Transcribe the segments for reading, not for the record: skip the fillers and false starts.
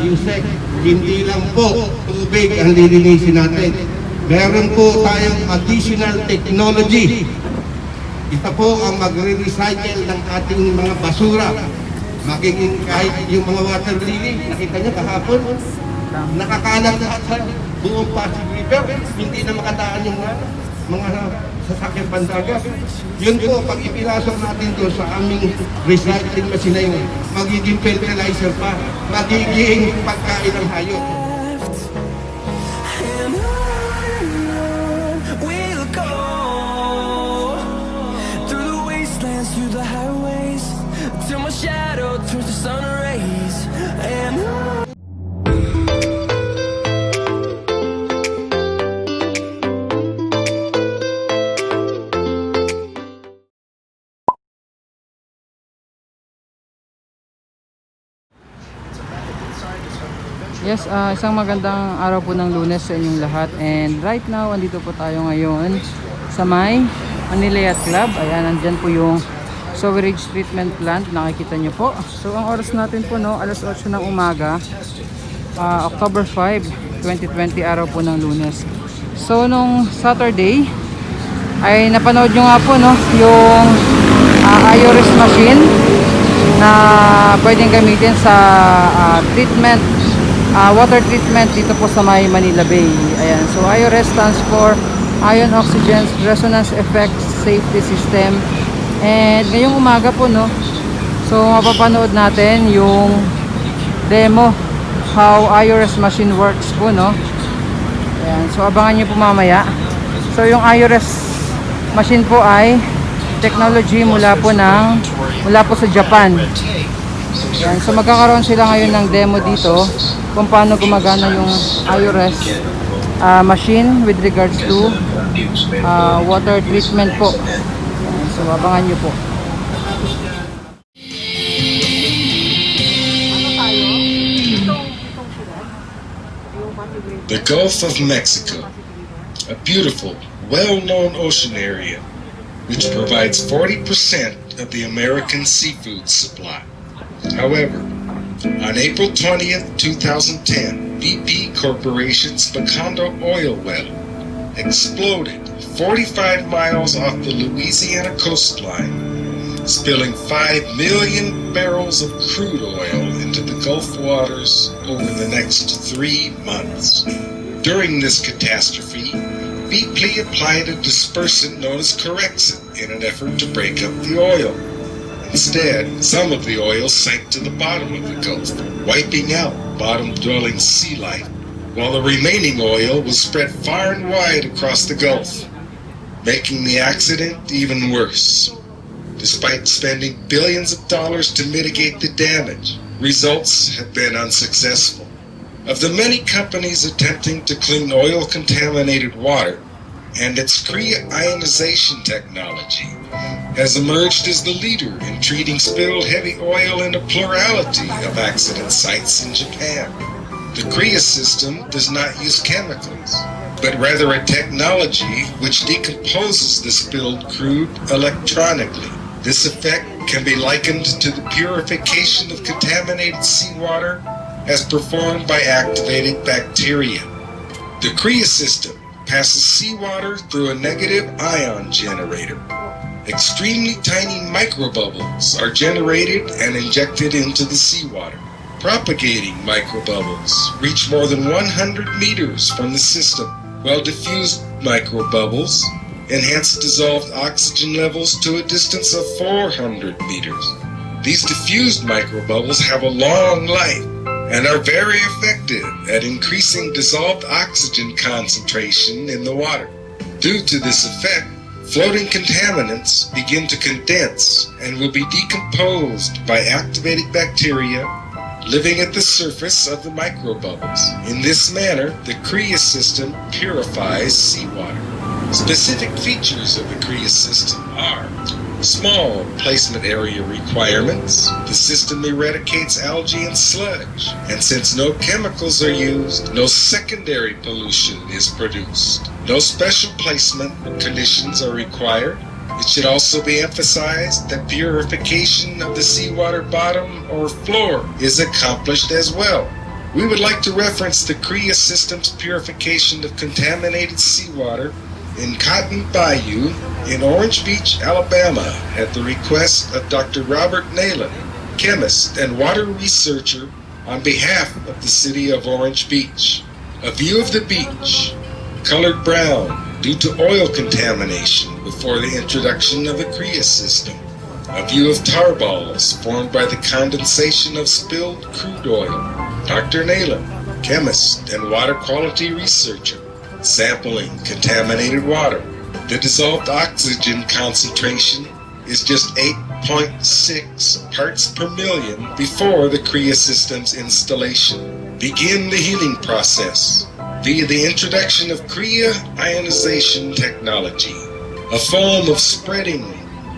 Yusek, hindi lang po tubig ang lilinisin natin. Meron po tayong additional technology. Ito po ang magre-recycle ng ating mga basura. Magiging kahit yung mga water lily, nakita niyo kahapon, nakakalat lahat sa buong Pasig River, hindi na makataan yung mga sasakyan pandagat. Yun po, pag ipinasok natin doon sa aming recycling machine na yun, magiging fertilizer pa, magiging pagkain ng hayop. Through the highways, till my shadow turns to sun rays, and Yes, isang magandang araw po ng Lunes sa inyong lahat. And right now, andito po tayo ngayon sa may Manila Yacht Club. Ayan, nandyan po yung sewerage treatment plant, nakikita nyo po. So ang oras natin po, no, alas 8 ng umaga, October 5, 2020, araw po ng Lunes. So nung Saturday ay napanood nyo nga po, no, yung IORESS machine na pwedeng gamitin sa treatment, water treatment dito po sa may Manila Bay. Ayan, so IORESS stands for Ion Oxygen Resonance Effect Safety System. And ngayong umaga po, no, so mapapanood natin yung demo how IORESS machine works po, no. Ayan, so abangan nyo po mamaya. So yung IORESS machine po ay technology mula po sa Japan. Ayan, so magkakaroon sila ngayon ng demo dito kung paano gumagana yung IORESS machine with regards to water treatment po. So abangan nyo po. The Gulf of Mexico, a beautiful, well-known ocean area which provides 40% of the American seafood supply. However, on April 20th, 2010, BP Corporation's Makinang oil well exploded 45 miles off the Louisiana coastline, spilling 5 million barrels of crude oil into the Gulf waters over the next 3 months. During this catastrophe, BP applied a dispersant known as Corexit in an effort to break up the oil. Instead, some of the oil sank to the bottom of the Gulf, wiping out bottom-dwelling sea life, while the remaining oil was spread far and wide across the Gulf, making the accident even worse. Despite spending billions of dollars to mitigate the damage, results have been unsuccessful. Of the many companies attempting to clean oil-contaminated water, and its Korea ionization technology has emerged as the leader in treating spilled heavy oil in a plurality of accident sites in Japan. The Korea system does not use chemicals, but rather a technology which decomposes the spilled crude electronically. This effect can be likened to the purification of contaminated seawater as performed by activated bacteria. The Korea system passes seawater through a negative ion generator. Extremely tiny microbubbles are generated and injected into the seawater. Propagating microbubbles reach more than 100 meters from the system, while diffused microbubbles enhance dissolved oxygen levels to a distance of 400 meters. These diffused microbubbles have a long life and are very effective at increasing dissolved oxygen concentration in the water. Due to this effect, floating contaminants begin to condense and will be decomposed by activated bacteria living at the surface of the microbubbles. In this manner, the Korea system purifies seawater. Specific features of the Korea system are small placement area requirements. The system eradicates algae and sludge, and since no chemicals are used, no secondary pollution is produced. No special placement conditions are required. It should also be emphasized that purification of the seawater bottom or floor is accomplished as well. We would like to reference the CREA system's purification of contaminated seawater in Cotton Bayou in Orange Beach, Alabama, at the request of Dr. Robert Nayland, chemist and water researcher on behalf of the city of Orange Beach. A view of the beach, colored brown due to oil contamination before the introduction of the CREA system. A view of tar balls formed by the condensation of spilled crude oil. Dr. Nayland, chemist and water quality researcher, sampling contaminated water. The dissolved oxygen concentration is just 8.6 parts per million before the CREA system's installation. Begin the healing process via the introduction of CREA ionization technology, a foam of spreading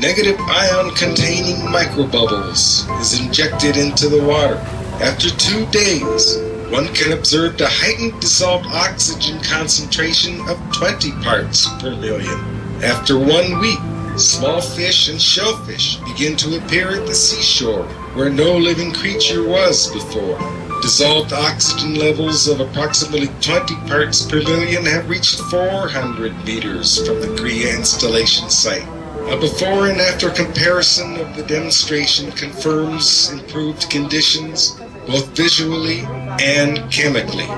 negative ion containing microbubbles is injected into the water. After 2 days, one can observe the heightened dissolved oxygen concentration of 20 parts per million. After 1 week, small fish and shellfish begin to appear at the seashore where no living creature was before. Dissolved oxygen levels of approximately 20 parts per million have reached 400 meters from the CREA installation site. A before and after comparison of the demonstration confirms improved conditions, both visually and chemically.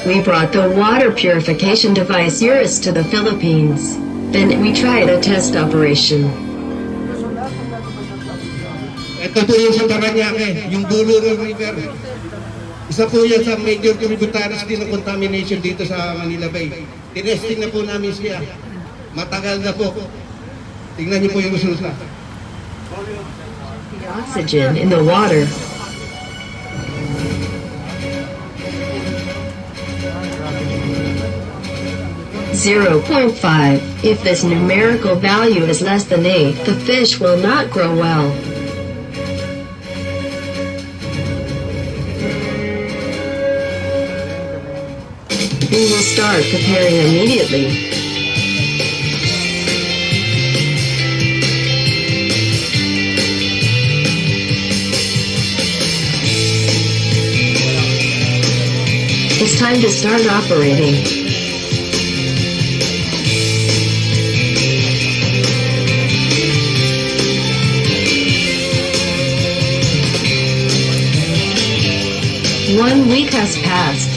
We brought the water purification device IORESS to the Philippines. Then we tried a test operation. Ito po yung sa Paranaque, yung dulo ng river. Isa po yan sa major tributaries din ng contamination dito sa Manila Bay. Tinesting na po namin siya. Matagal na po. Tingnan niyo po yung resulta. The oxygen in the water. .5. If this numerical value is less than 8, the fish will not grow well. We will start preparing immediately. It's time to start operating. One week has passed.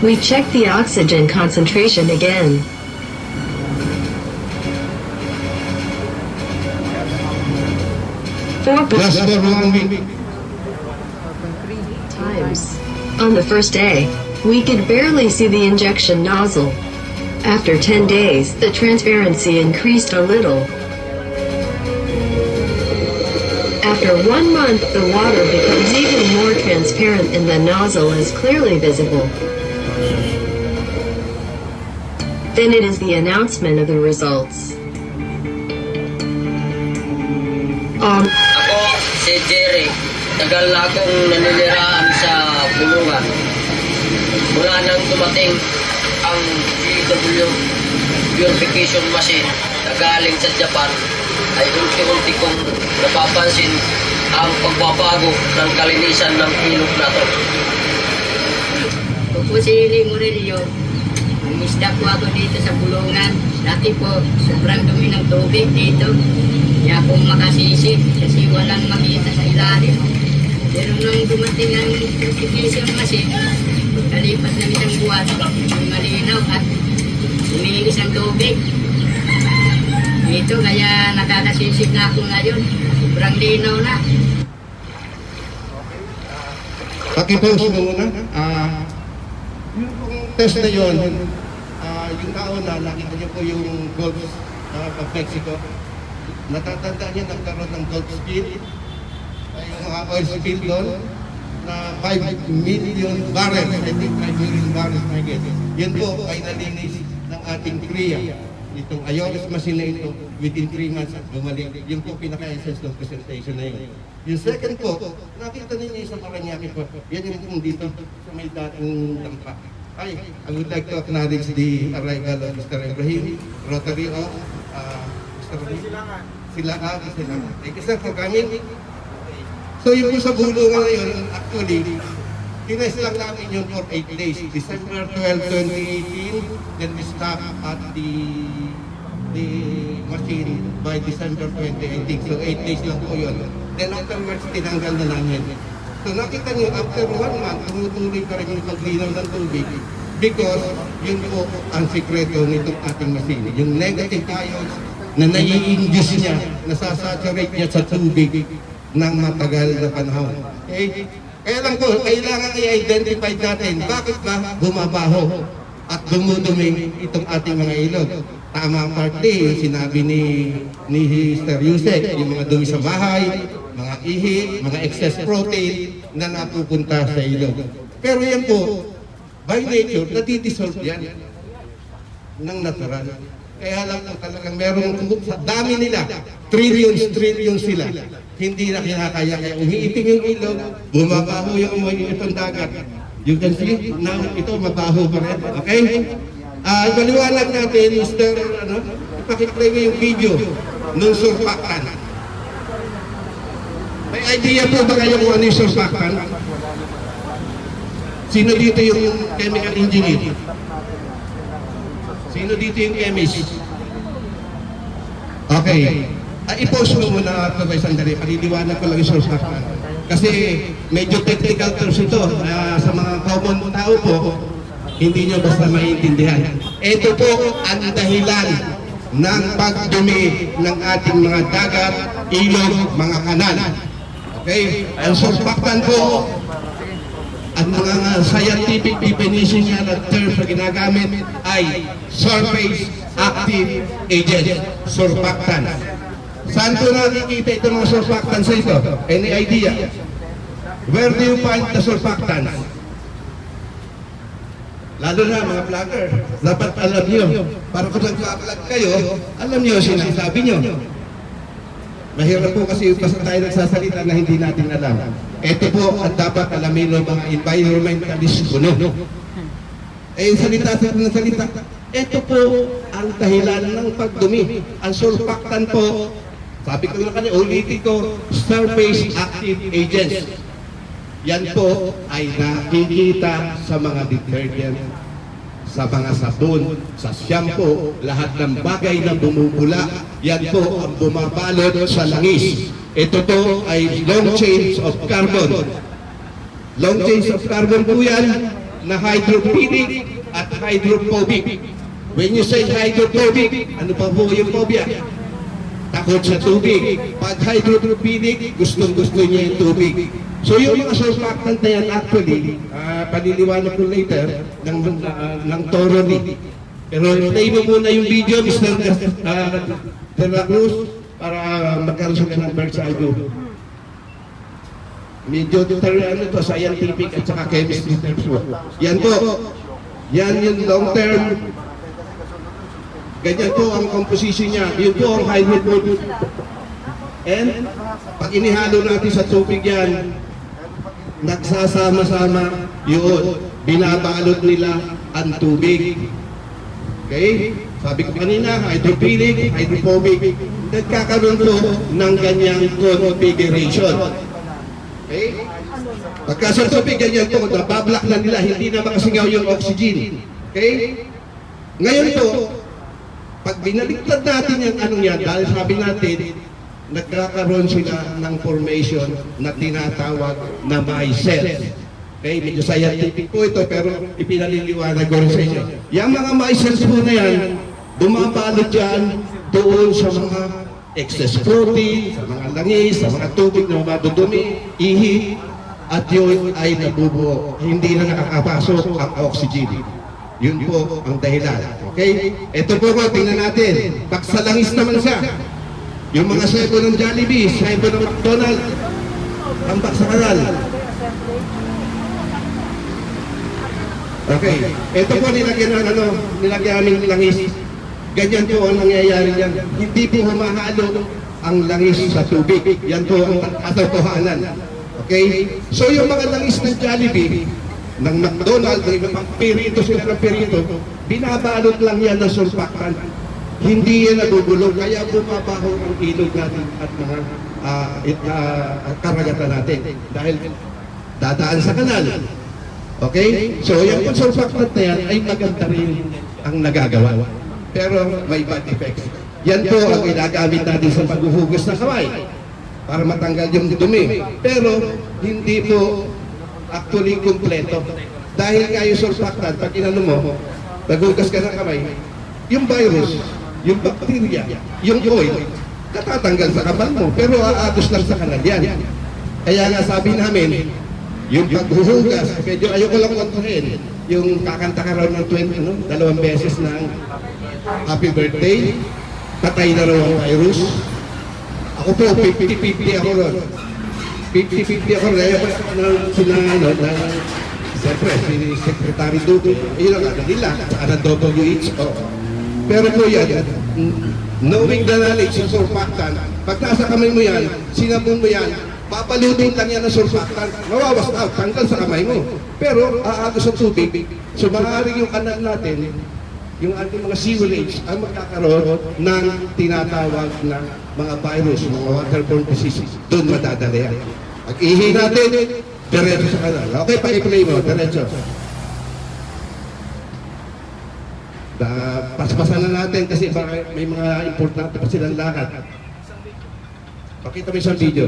We checked the oxygen concentration again. Just for 1 week. Times. On the first day, we could barely see the injection nozzle. After 10 days, the transparency increased a little. After 1 month, the water becomes even more transparent and the nozzle is clearly visible. Then it is the announcement of the results. Ako, si Jerry. Tagal na akong naninirahan sa bulungan. Mula nang dumating ang GW purification machine na galing sa Japan, ay unti-unti kong napapansin ang pagbabago ng kalinisan ng ilog na to. Ako po si Ili Murillo. Umisda po ako dito sa bulungan. Dati po, sobrang dumi ng tubig dito. Kaya po makasisi kasi walang makita sa ilalim. Pero nung dumating ang purification machine, pagkalipas ng isang buwan, malinaw at umiinis ang tubig. Dito kaya nakakasisig na ako ngayon. Sobrang linaw na. Pakipause mo muna. Yung test na yun, yung taon na nakita niyo po yung Gulf of Mexico. Natatanda niya nagkaroon ng Gulf spill, yung mga oil spill doon, na 5 million barrels, I think 5 million barrels na higit. Yun po ay nalinis ng ating CREA. Itong IORESS machine na ito, within 3 months, bumalik. Yun po pinaka-essence ng presentation na yun. Yung second po, nakita ninyo sa Paranaque po, yan yung kung dito sa may dating dampa. I would like to acknowledge the arrival of Mr. Ibrahim, Rotary of Mr. Sila sila. Thank you sir for coming. So yung po sa bulungan ngayon, actually, tinest lang namin yun for 8 days. December 12, 2018, then we stop at the machine by December 2018. So 8 days lang po yun. Then afterwards, tinanggal na namin. So nakita nyo, after 1 month, tumutuloy pa rin yung paglinaw ng tubig because yun po ang sikreto nitong ating machine. Yung negative ions na nai-induce niya, nasasaturate niya sa tubig ng matagal na panahon. Okay? Kaya lang po, kailangan i-identify natin bakit ba bumabaho at dumudumi itong ating mga ilog. Tama ang partly, yung sinabi ni Mr. Yusek, yung mga dumi sa bahay, mga ihi, mga excess protein na napupunta sa ilog. Pero yan po, by nature, natidissolve yan ng natural. Kaya lang po talagang meron sa dami nila, trillions sila. Hindi na kinakaya, kaya umiitim yung ilog, bumabaho yung itong dagat. You can see, now ito mabaho pa rin. Okay? Maliwanag natin, Mr. Ipakipray mo yung video ng surfactant. May idea po ba kayo kung ano yung surfactant? Sino dito yung chemical engineer? Sino dito yung chemist? Okay. I-post mo muna ito sa sandali. Paliliwanag ko lang yung surfactant. Kasi medyo technical terms ito. Sa mga common tao po, hindi nyo basta maiintindihan. Ito po ang dahilan ng pagdumi ng ating mga dagat, ilog, mga kanal. Okay? Ang surfactant po, ang mga scientific definition niya na terms na ginagamit ay surface active agent, surfactant. Saan po nakikita itong mga surfactants sa ito? Any idea? Where do you find the surfactants? Lalo na mga vlogger, dapat alam nyo. Para kung nag-vlog kayo, alam nyo sinasabi nyo. Mahirap po kasi basta tayo nagsasalita na hindi natin alam. Ito po ang dapat alamin ng mga environmentalist kuno. Eh, salita ng salita. Ito po ang dahilan ng pagdumi. Ang surfactant po, sabi ko na kanina, ulitin ko, surface active agents. Yan po ay nakikita sa mga detergent, sa mga sabon, sa shampoo, lahat ng bagay na bumubula. Yan po ang bumabalot sa langis. Ito po ay long chains of carbon. Long chains of carbon po yan na hydrophobic at hydrophobic. When you say hydrophobic, ano pa po yung phobia? Takot sa tubig. Pag hydrophobic, gustong-gusto niya yung tubig. So yung mga surfactant na yan actually, paliliwanag ko later, ng thoroughly. Pero play mo muna yung video, Mr. De La Cruz, para magkaroon sila ng bird's eye view. Medyo scientific at saka chemistry terms po. Yan po, yan yung long term. Ganyan po ang composition niya. Yun po ang hydrophobic. And pag inihalo natin sa tubig yan, nagsasama-sama yun. Binabalot nila ang tubig. Okay? Sabi ko kanina, hydrophilic, hydrophobic. Nagkakaroon po ng ganyang configuration. Okay? Pagka sa tubig, ganyan po, nabablak na nila, hindi na makasingaw yung oxygen. Okay? Ngayon po, pag binaliktad natin yung anong yan, dahil sabi natin, nagkakaroon sila ng formation na tinatawag na micelles. Okay, medyo scientific po ito, pero ipinaliliwanag ko rin sa inyo. Yung mga micelles po na yan, bumabalot yan doon sa mga excess protein, sa mga langis, sa mga tubig na madudumi, ihi, at yun ay nabubuo. Hindi na nakakapasok ang oxygen. Yun po ang dahilan. Okay? Ito po ko, tingnan natin. Pag sa langis naman siya, yung mga sebo ng Jollibee, sebo ng McDonald's, tambak sa kanal. Okay. Ito po nilagyan ng nilagyan ng langis. Ganyan po ang nangyayari yan. Hindi po humahalo ang langis sa tubig. Yan po ang katotohanan. Okay? So yung mga langis ng Jollibee, ng McDonald's, ng pirito sila ng pirito, binabalot lang yan ng surfactant. hindi yan nagugulong, kaya bumabaho ang ilog natin at mga karagatan natin dahil dadaan sa kanal. Okay? So yung surfactant na yan ay maganda rin ang nagagawa. Pero may bad effects. Yan po ang ginagamit natin sa paghuhugas ng kamay para matanggal yung dumi. Pero hindi po actually kumpleto. Dahil nga yung surfactant, pag inano mo, paghugas ka ng kamay, yung virus, yung bacteria, yung oil, natatanggal sa kamay mo, pero aagos lang sa kanal yan. Kaya nga sabi namin, yung paghuhugas, medyo ayoko lang kontrahin, yung kakanta ka raw ng 2 beses ng happy birthday, patay na raw ang virus. Ako po, 50-50 ako ron. 50-50 ako ron. Siyempre, si Secretary Dudu, yun ang ano nila, ang WHO. Pero po yan, knowing the knowledge yung surfactant, pag nasa kamay mo yan, sinabon mo yan, papalutin lang yan ng surfactant, mawawas out, tanggal sa kamay mo. Pero aagos sa tubig, so maaaring yung kanal natin, yung ating mga sewerage, ang magkakaroon ng tinatawag na mga virus, mga waterborne diseases. Doon madadala yan. Pag-ihi natin, diretso sa kanal. Okay, pa-i-play mo, diretso. Paspasan na natin kasi may mga importante pa silang lakad. Pakita mo isang video.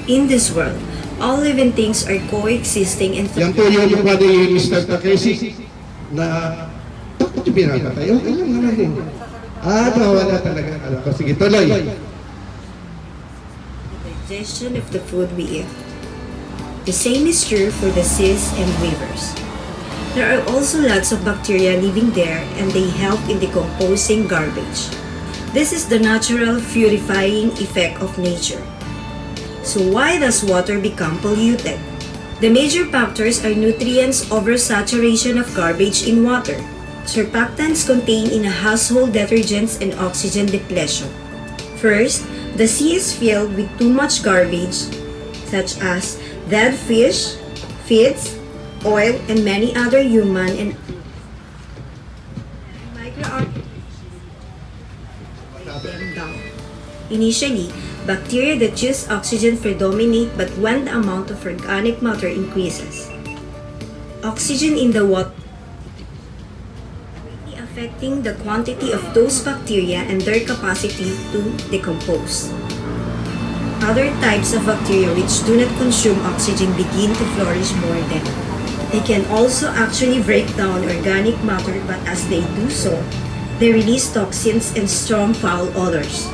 In this world, all living things are coexisting and Yan po yung mukha ni Mr. Takeshi na bakit yung pinapatay? Okay lang naman yun. Nawala talaga. Sige, tuloy. digestion of the food we eat. The same is true for the seas and rivers. There are also lots of bacteria living there and they help in decomposing garbage. This is the natural purifying effect of nature. So why does water become polluted? The major factors are nutrients oversaturation of garbage in water, surfactants contained in household detergents, and oxygen depletion. First, the sea is filled with too much garbage, such as dead fish, feeds, oil, and many other human and microorganisms them down. Initially, bacteria that use oxygen predominate, but when the amount of organic matter increases, oxygen in the water affecting the quantity of those bacteria and their capacity to decompose. Other types of bacteria which do not consume oxygen begin to flourish more than. They can also actually break down organic matter, but as they do so, they release toxins and strong foul odors.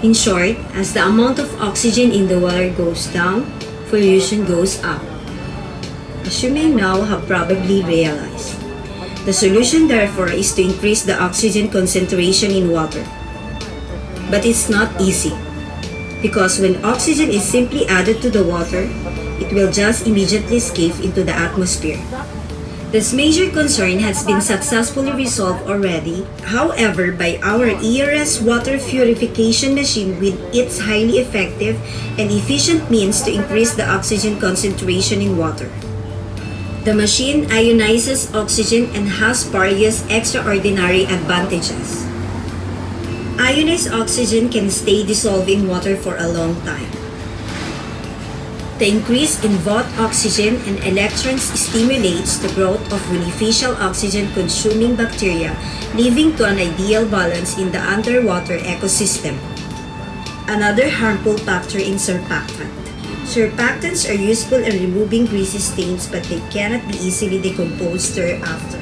In short, as the amount of oxygen in the water goes down, pollution goes up. As you may now have probably realized, the solution therefore is to increase the oxygen concentration in water. But it's not easy, because when oxygen is simply added to the water, it will just immediately escape into the atmosphere. This major concern has been successfully resolved already, however, by our IORESS water purification machine with its highly effective and efficient means to increase the oxygen concentration in water. The machine ionizes oxygen and has various extraordinary advantages. Ionized oxygen can stay dissolved in water for a long time. The increase in both oxygen and electrons stimulates the growth of beneficial oxygen-consuming bacteria, leading to an ideal balance in the underwater ecosystem. Another harmful factor in surfactant. Surfactants are useful in removing greasy stains, but they cannot be easily decomposed thereafter.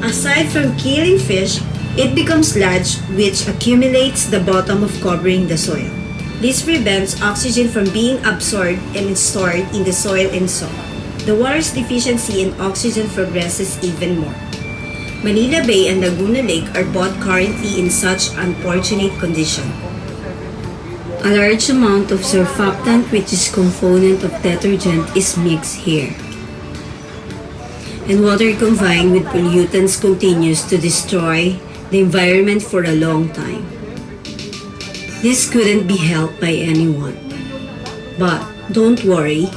Aside from killing fish, it becomes sludge which accumulates the bottom of covering the soil. This prevents oxygen from being absorbed and stored in the soil and so the water's deficiency in oxygen progresses even more. Manila Bay and Laguna Lake are both currently in such unfortunate condition. A large amount of surfactant, which is component of detergent, is mixed here. And water combined with pollutants continues to destroy the environment for a long time. This couldn't be helped by anyone. But don't worry,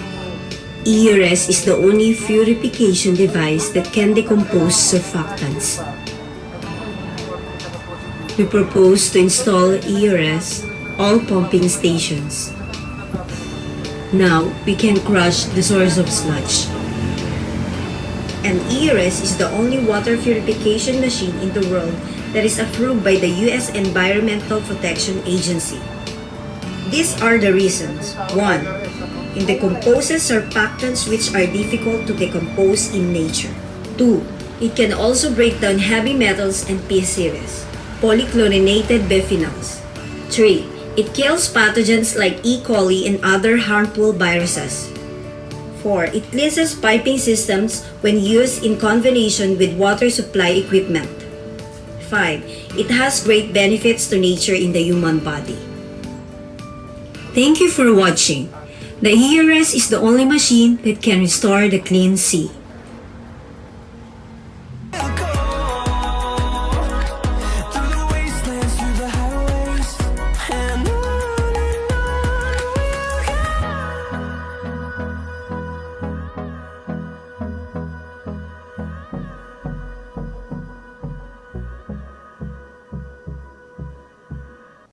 IORESS is the only purification device that can decompose surfactants. We propose to install IORESS all pumping stations. Now, we can crush the source of sludge. And IORESS is the only water purification machine in the world that is approved by the U.S. Environmental Protection Agency. These are the reasons. 1. It decomposes surfactants which are difficult to decompose in nature. 2. It can also break down heavy metals and PCBs, polychlorinated biphenyls. 3. It kills pathogens like E. coli and other harmful viruses. 4. It cleanses piping systems when used in combination with water supply equipment. 5. It has great benefits to nature in the human body. Thank you for watching. The IORESS is the only machine that can restore the clean sea.